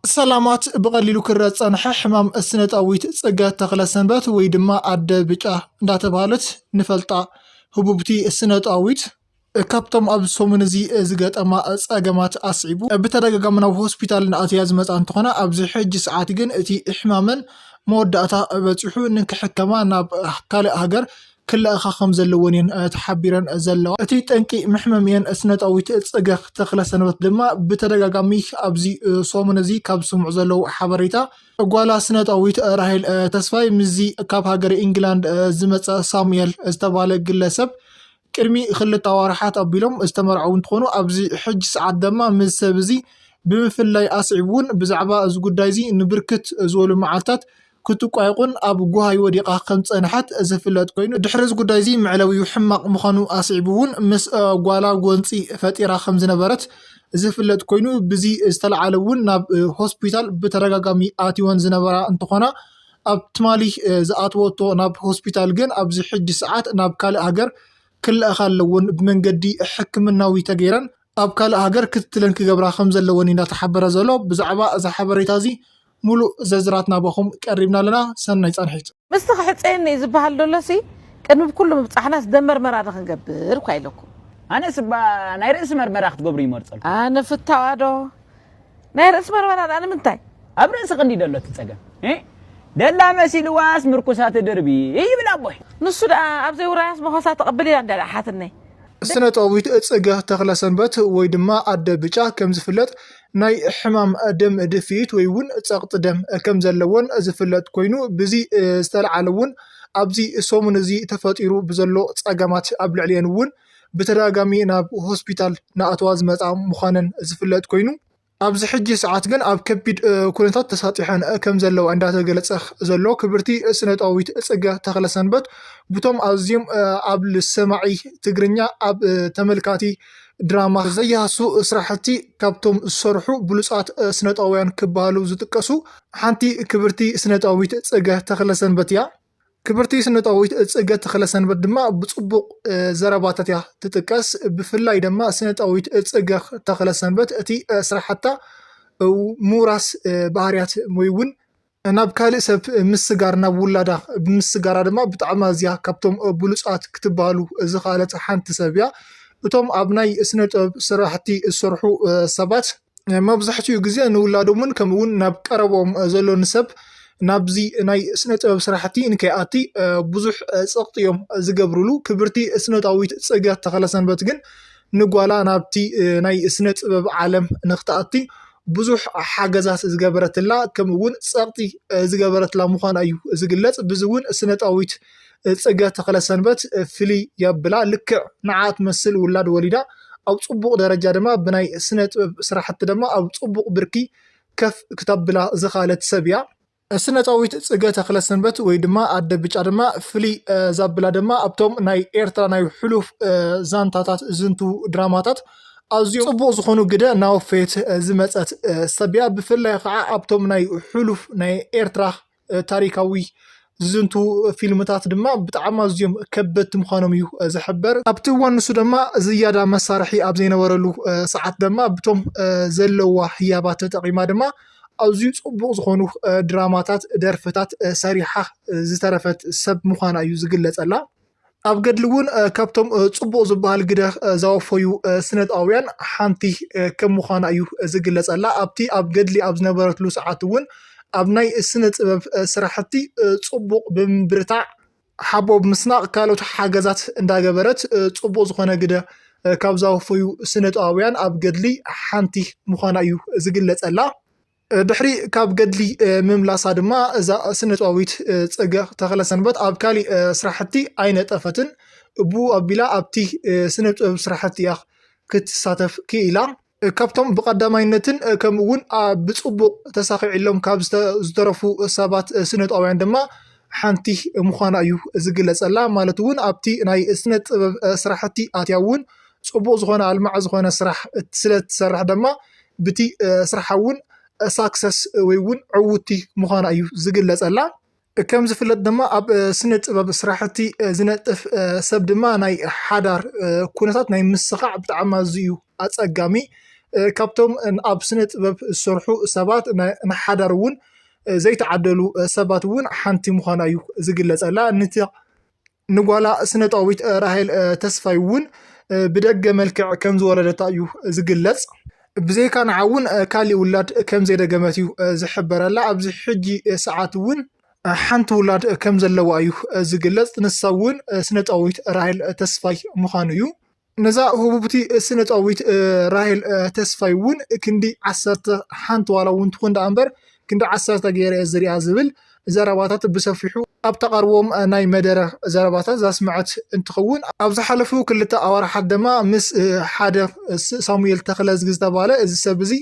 سلامات بقليلو كرصن حمام السنطاويت صقه تخله سنبت وي دما عد بيጫ እንዳተባለት نفلطا حبوبتي السنطاويت كابتم اب سومنزي زغطما صقمات اسعيبو بتدغغمنا هوسبيتال ناتيا زمص انتخنا ابزي حج ساعات جن اتي احمامن موداتا بصحو نكحكما ناب كالي هاجر كل اخاخم زلونين تحبيرن زلوا اتي طنقي محممين اسنطاويت صقه تخله سنبت دما بتدغغامي ابزي سومنزي كاب سمع زلو حبريتا غوالا سنطاويت راهيل تسفاي مزي كاب هاجر انجلاند زمص سامويل استباله ግለሰብ ቅድሚ ክልተ ወራሓት አቢሎም ዝተመርዓው እንትኾኑ ኣብዚ ሕጅ ሰዓት ደማ ምስ ሰብዚ ብምፍላይ ኣስዒቡን ብዛዕባ እዚ ጉዳይ እዚ ንብርክት ዝበሉ መዓልታት ክትቋይቁን ኣብ ጉሃይ ወዲቃ ከም ፀንሓት ዝፍለጥ ኮይኑ ድሕሪ እዚ ጉዳይ እዚ መዕለዊው ሕማቅ ምዃኑ ኣስዒቡን ምስ ጓላ ጎንፂ ፈጢራ ከም ዝነበረት ዝፍለጥ ኮይኑ ብዚ ዝተለዓለውን ናብ ሆስፒታል በተረጋጋሚ ኣቲወን ዝነበራ እንትኾና ኣብ ትማሊ ዝኣትወቶ ናብ ሆስፒታል ግን ኣብዚ ሕጅ ሰዓት ናብ ካልእ ሃገር كل أخالون بمنجدي حكمناوي تغيرن أب كلا هاجر كتلن كجبرا خمسة لوني نتحبر زلو بزعبا زحبريتازي ملو ززراتنا بخم قربنا لنا سنة صنحيت مستخحت اني زبحال دولسي كانو بكل مبصحنا دمر مراد خنغبر كايلكم انا سبا ناي رئيس مرمرا خطغبري يمرصل انا فتاوادو ناي رئيس مرمرا انا منتاي ابرس قندي دلو تصقم دلا مسيل واس مركوسات دربي اي بلا بوي نسو دا ابزي وراس مخوسات تقبلي عند حاتني السنطاويت صقه تخله سنبت وي دما عد بيጫ كم زفلط ناي حمام دم دفيت وي ون صقط دم كم زلون زفلط كوينو بزي استلعلون ابزي سومنزي تفطيرو بزلو صقمات ابلعلين ون بتراغامي ناب هوسبيتال ناتواز مصا مخانن زفلط كوينو ኣብዚ ሕጂ ሰዓት ግን ኣብ ከቢድ ኩነታት ተሳጢሐን ከም ዘለው እንዳተገለጸ ዘሎ ክብርቲ ስነጣዊት ጽገ ተኽለ ሰንበት ብቶም ኣዝዮም ኣብ ሰማዒ ትግርኛ ኣብ ተመልካቲ ድራማ ዘያሱ ስራሕቲ ካብቶም ዝሰርሑ ብሉጻት ስነጣውያን ክባሃሉ ዝጥቀሱ ሓንቲ ክብርቲ ስነጣዊት ጽገ ተኽለ ሰንበት እያ كبرتي سنطاويت صقه تخله سنبت دما بصبق زرباتات يا تጥቀስ بفلاي دما سنطاويت صقه تخله سنبت اتي سرحتا موراس ባህርያት ወይውን ናብ ካልእ ሰብ ምስጋርና ውላዳ ብምስጋራ ድማ ብጣዕማ ዝያ ካብቶም ብሉጻት ክትባሉ ዝኻለት ሓንቲ ሰብያ እቶም ኣብ ናይ ስነጥበብ ስራሕቲ ዝሰርሑ ሰባት መብዛሕትኡ ግዜ ንውላዶምን ከምውን ናብ ቀረቦም ዘሎ ንሰብ نابزي ناي سنطبب سراحتي انكياتي بزح صقطيوم زغبرلو كبرتي سنطاويت صقه تخله سنبت ግን ንጓላ ናብቲ ናይ ስነጥበብ ዓለም ንኽታኣቲ ብዙሕ ሓገዛት ዝገበረትላ ከምውን ጸቅጢ ዝገበረትላ ምዃና እዩ ዝግለጽ ብዝውን ስነጣዊት ጽገ ተኸለ ሰንበት ፍሊ ያብላ ልክዕ ንዓት መስል ውላድ ወሊዳ ኣብ ጽቡቕ ደረጃ ድማ ብናይ ስነጥበብ ስራሕቲ ድማ ኣብ ጽቡቕ ብርኪ ከፍ ክተብላ ዝኻለት ሰብያ ስነጣዊት ጽገ ተኽለ ሰንበት ወይ ድማ ኣደ ብጫ ድማ ፍሊ ዛብላ ድማ ኣብቶም ናይ ኤርትራ ናይ ሕሉፍ ዛንታታት ዝንቱ ድራማታት ኣዝዮም ጽቡቕ ዝኾኑ ግደ ናወፈት ዝመጸት ሰብያ ብፍላይ ከዓ ኣብቶም ናይ ሕሉፍ ናይ ኤርትራ ታሪካዊ ዝንቱ ፊልምታት ድማ ብጣዕማ ኣዝዮም ከበድቲ ምዃኖም እዩ ዝሕበር ኣብቲ ዋንሱ ድማ ዝያዳ መሳርሒ ኣብ ዘይነበረሉ ሰዓት ድማ ብቶም ዘለዋ ህያባት ተጠቒማ ድማ ኣዝዩ ጽቡቕ ዝኾኑ ድራማታት ደርፍታት ሰሪሓ ዝተረፈት ሰብ ምዃና እዩ ዝግለጸላ ኣብ ገድልውን ካብቶም ጽቡቕ ዝበሃል ግደ ዘወፈዩ ስነጣውያን ሓንቲ ከም ምዃና እዩ ዝግለጸላ ኣብቲ ኣብ ገድሊ ኣብ ዝነበረትሉ ሰዓት እውን ኣብ ናይ ስነ ጥበብ ስራሕቲ ጽቡቕ ብምብርታዕ ሓቦብ ምስናቕ ካልኦት ሓገዛት እንዳገበረት ጽቡቕ ዝኾነ ግደ ካብ ዘወፈዩ ስነጣውያን ኣብ ገድሊ ሓንቲ ምዃና እዩ ዝግለጸላ ድሕሪ ካብ ገድሊ ምምላሳ ድማ እዛ ስነጣዊት ጽገ ተኽለ ሰንበት ኣብ ካሊእ ስራሕቲ ኣይነጠፈትን እቡ ኣቢላ ኣብቲ ስነጥበብ ስራሕቲ እያ ክትሳተፍ ክኢላ ካብቶም ብቐዳማይነትን ከምኡውን ብጽቡቕ ተሳኺዕሎም ካብ ዝተረፉ ሰባት ስነጣውያን ድማ ሓንቲ ምዃና እዩ ዝግለጸላ ማለት እውን ኣብቲ ናይ ስነጥበብ ስራሕቲ ኣትያ እውን ጽቡቕ ዝኾነ ኣልማዕ ዝኾነ ስራሕ ስለትሰርሕ ድማ ብቲ ስራሕ እውን ساكسس ويون عوتي مخانا أيو زقل لسألا كم زفلت دما أب سنة باب سراحتي زنتف سب دما ناي حدار كونتات ناي مسقع بتعمى زيو أتسقامي ካብቶም ኣብ ስነ ጥበብ ዝሰርሑ ሰባት ንሓዳር እውን ዘይተዓደሉ ሰባት እውን ሓንቲ ምዃና እዩ ዝግለጸላ ንጓላ ስነ ጥበቢት ራሄል ተስፋይ እውን ብደገ መልክዕ ከም ዝወለደታ እዩ ዝግለጽ ብዘይካ ንዓ እውን ካሊእ ውላድ ከም ዘይደገመት እዩ ዝሕበረላ ኣብዚ ሕጂ ሰዓት እውን ሓንቲ ውላድ ከም ዘለዋ እዩ ዝግለጽ ንሳ እውን ስነ ጥበቢት ራሄል ተስፋይ ምዃኑ እዩ ነዛ ህቡብቲ ስነ ጥበቢት ራሄል ተስፋይ እውን ክንዲ 11 ዋላ እውን ትኹን ዳ እምበር ክንዲ 10 ገይረ ዝሪኣ ዝብል ዘረባታት ብሰፊሑ ኣብ ተቐርቦም ናይ መደረ ዘረባታት ዛስምዐት እንትኸውን ኣብ ዝሓለፉ ክልተ ኣዋርሓት ድማ ምስ ሓደ ሳሙኤል ተኽለ ዝተባሃለ እዚ ሰብ እዚ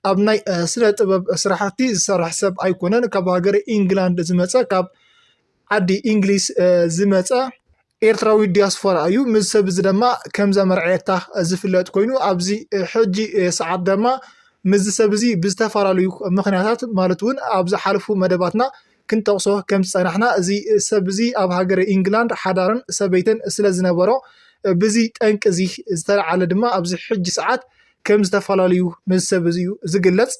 ኣብ ናይ ስነ ጥበብ ስራሕቲ ዝሰርሕ ሰብ ኣይኮነን ካብ ሃገር ኢንግላንድ ዝመፀ ካብ ዓዲ እንግሊዝ ዝመፀ ኤርትራዊ ዲያስፖራ እዩ ምስ ሰብ እዚ ድማ ከም ዘመርዓየታ ዝፍለጥ ኮይኑ ኣብዚ ሕጂ ሰዓት ድማ ምስ ሰብ እዚ ብዝተፈላለዩ ምክንያታት ማለት እውን ኣብ ዝሓለፉ መደባትና ክንጠቕሶ ከም ዝፀናሕና እዚ ሰብ እዚ ኣብ ሃገር ኢንግላንድ ሓዳርን ሰበይትን ስለ ዝነበሮ ብዚ ጠንቂ እዚ ዝተለዓለ ድማ ኣብዚ ሕጂ ሰዓት ከም ዝተፈላለዩ ምስ ሰብ እዚ ዝግለጽ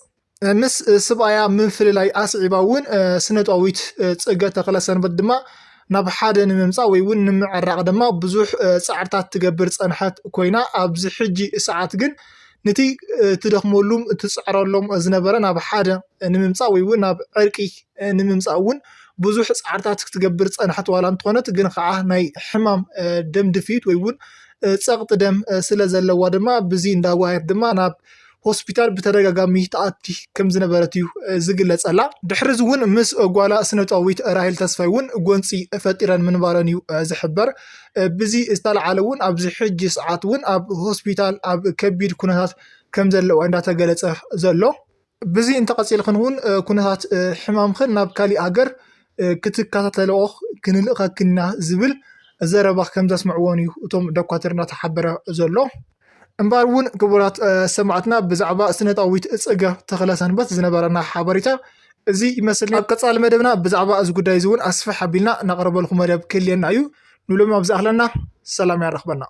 ምስ ሰብኣያ ምፍልላይ ኣስዒባ እውን ስነ ጥበቢት ጽገ ተኽለሰንበት ድማ ናብ ሓደ ንምምጻእ ወይ እውን ንምዕራቕ ድማ ብዙሕ ጻዕርታት ትገብር ጸንሐት ኮይና ኣብዚ ሕጂ ሰዓት ግን ነቲ ትደኽመሉም ትጽዕረሎም ዝነበረ ናብ ሓደ ንምምጻእ ወይ እውን ናብ ዕርቂ ንምምጻእ እውን ብዙሕ ጻዕርታት ክትገብር ጸንሐት ዋላ እንትኾነት ግን ከዓ ናይ ሕማም ደም ድፊት ወይ እውን ጸቕጢ ደም ስለ ዘለዋ ድማ ብዚ እንዳዋየት ድማ ናብ ሆስፒታል ብተደጋጋሚ ተኣቲ ከም ዝነበረት እዩ ዝግለጸላ ድሕሪ እውን ምስ ጓላ ስነ ጥበቢት ራሄል ተስፋይ እውን ጎንፂ ፈጢረን ምንባረን እዩ ዝሕበር ብዚ ዝተለዓለ እውን ኣብዚ ሕጂ ሰዓት እውን ኣብ ሆስፒታል ኣብ ከቢድ ኩነታት ከም ዘለዋ እንዳተገለጸ ዘሎ ብዚ እንተቐፂልክን እውን ኩነታት ሕማምክን ናብ ካሊእ ሃገር ክትከታተልኦ ክንልእኸክና ዝብል ዘረባ ከም ዘስምዕዎን እዩ እቶም ዶክተር እናተሓበረ ዘሎ እምበር እውን ክቡራት ሰማዕትና ብዛዕባ ስነ ጥበቢት ጽገ ተኽለሰንበት ዝነበረና ሓበሬታ እዚ ይመስል ኣብ ቀጻሊ መደብና ብዛዕባ እዚ ጉዳይ እውን ኣስፋሕ ኣቢልና ናቕርበልኩም መደብ ክልየና እዩ ንሎም ኣብ ዝኣኽለና ሰላም ያረኽበና